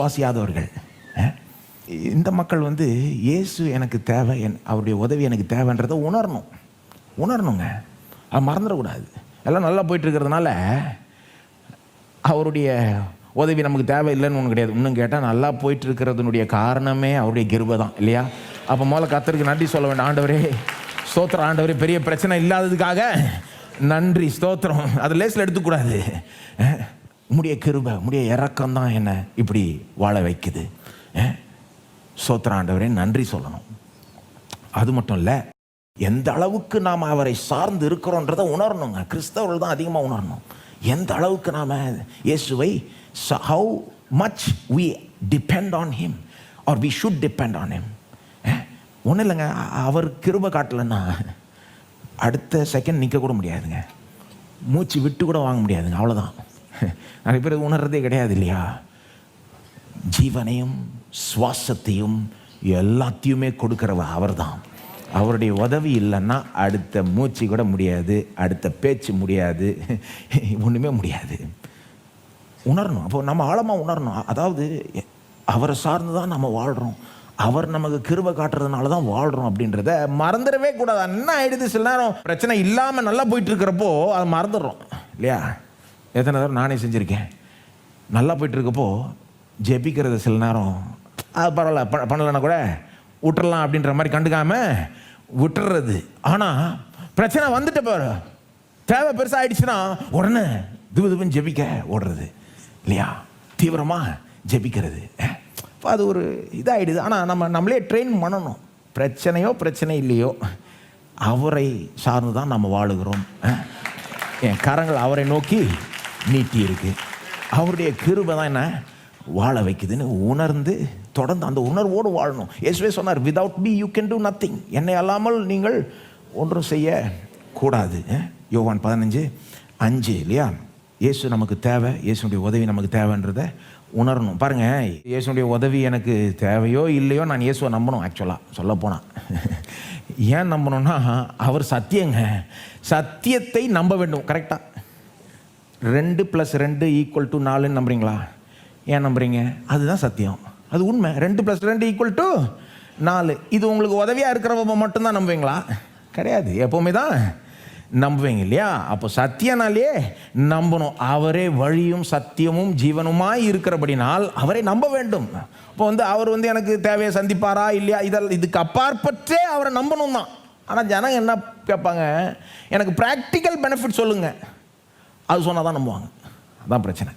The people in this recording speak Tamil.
வாசியாதவர்கள். இந்த மக்கள் இயேசு எனக்கு தேவை, அவருடைய உதவி எனக்கு தேவைன்றதை உணரணுங்க. அது மறந்துடக்கூடாது. எல்லாம் நல்லா போயிட்டு இருக்கிறதுனால அவருடைய உதவி நமக்கு தேவையில்லைன்னு ஒன்று கிடையாது. இன்னும் கேட்டால் நல்லா போயிட்டு இருக்கிறதுனுடைய காரணமே அவருடைய கிருபை தான், இல்லையா? அப்போ முதல்ல கர்த்தருக்கு நன்றி சொல்ல வேண்டாம். ஆண்டவரே ஸ்தோத்திரம், ஆண்டவரே பெரிய பிரச்சனை இல்லாததுக்காக நன்றி, ஸ்தோத்திரம். அது லேசில் எடுத்துக்கூடாது. உம்முடைய கிருபை, உம்முடைய இரக்கம் தான் என்னை இப்படி வாழ வைக்குது. ஸ்தோத்திரம் ஆண்டவரே, நன்றி சொல்லணும். அது மட்டும் இல்லை, எந்த அளவுக்கு நாம் அவரை சார்ந்து இருக்கிறோன்றதை உணரணுங்க. கிறிஸ்தவர்கள் தான் அதிகமாக உணரணும். எந்த அளவுக்கு நாம் இயேசுவை, how much we depend on him or we should depend on him. ஒன்றும் இல்லைங்க, அவர் கிருபை காட்டலைன்னா அடுத்த செகண்ட் நிற்க கூட முடியாதுங்க. மூச்சு விட்டு கூட வாங்க முடியாதுங்க. அவ்வளோதான். நிறைய பேர் உணர்றதே கிடையாது, இல்லையா? ஜீவனையும் சுவாசத்தையும் எல்லாத்தையுமே கொடுக்கிறவர் அவர் தான். அவருடைய உதவி இல்லைன்னா அடுத்த மூச்சு கூட முடியாது, அடுத்த பேச்சு முடியாது, ஒன்றுமே முடியாது. உணரணும். அப்போ நம்ம ஆழமாக உணரணும். அதாவது அவரை சார்ந்து தான் நம்ம வாழ்கிறோம், அவர் நமக்கு கிருபை காட்டுறதுனால தான் வாழ்கிறோம் அப்படின்றத மறந்துடவே கூடாது. என்ன ஆகிடுது, சில நேரம் பிரச்சனை இல்லாமல் நல்லா போயிட்டு இருக்கிறப்போ அதை மறந்துடுறோம், இல்லையா? எத்தனை தடவை நானே செஞ்சுருக்கேன். நல்லா போயிட்டுருக்கப்போ ஜெபிக்கிறது சில நேரம் அது பரவாயில்ல, பண்ணலைன்னா கூட விட்டுறலாம் அப்படின்ற மாதிரி கண்டுக்காமல் விட்டுறது. ஆனால் பிரச்சனை வந்துட்டு பாரு, தேவை பெருசாக ஆயிடுச்சுன்னா உடனே துபுன்னு ஜெபிக்க ஓடுறது, இல்லையா? தீவிரமாக ஜெபிக்கிறது. அது ஒரு இதாகிடுது. ஆனால் நம்மளே ட்ரெயின் பண்ணணும். பிரச்சனை இல்லையோ அவரை சார்ந்து தான் நம்ம வாழுகிறோம். என் கரங்கள் அவரை நோக்கி நீட்டி இருக்கு. அவருடைய கிருபை தான் என்ன வாழ வைக்குதுன்னு உணர்ந்து தொடர்ந்து அந்த உணர்வோடு வாழணும். இயேசுவே சொன்னார், without me you can do nothing. என்னை அல்லாமல் நீங்கள் ஒன்றும் செய்ய கூடாது. யோவான் 15:5, இல்லையா? இயேசு நமக்கு தேவை, இயேசுடைய உதவி நமக்கு தேவைன்றதை உணரணும். பாருங்கள், இயேசுடைய உதவி எனக்கு தேவையோ இல்லையோ நான் இயேசுவை நம்பணும். ஆக்சுவலாக சொல்ல போனால் ஏன் நம்பணும்னா அவர் சத்தியங்க. சத்தியத்தை நம்ப வேண்டும். கரெக்டாக 2 + 2 = 4 நம்புறீங்களா? ஏன் நம்புறீங்க? அதுதான் சத்தியம், அது உண்மை. 2 + 2 = 4. இது உங்களுக்கு உதவியாக இருக்கிறவங்க மட்டும்தான் நம்புவீங்களா? கிடையாது, எப்போவுமே தான் நம்புவீங்க, இல்லையா? அப்போ சத்தியனாலே நம்பணும். அவரே வழியும் சத்தியமும் ஜீவனுமாய் இருக்கிறபடினால் அவரை நம்ப வேண்டும். இப்போ அவர் எனக்கு தேவையை சந்திப்பாரா இல்லையா, இதுக்கு அப்பாற்பட்டே அவரை நம்பணும் தான். ஆனால் ஜனங்க என்ன கேட்பாங்க, எனக்கு ப்ராக்டிக்கல் பெனிஃபிட் சொல்லுங்கள், அது சொன்னால் தான் நம்புவாங்க. அதான் பிரச்சனை.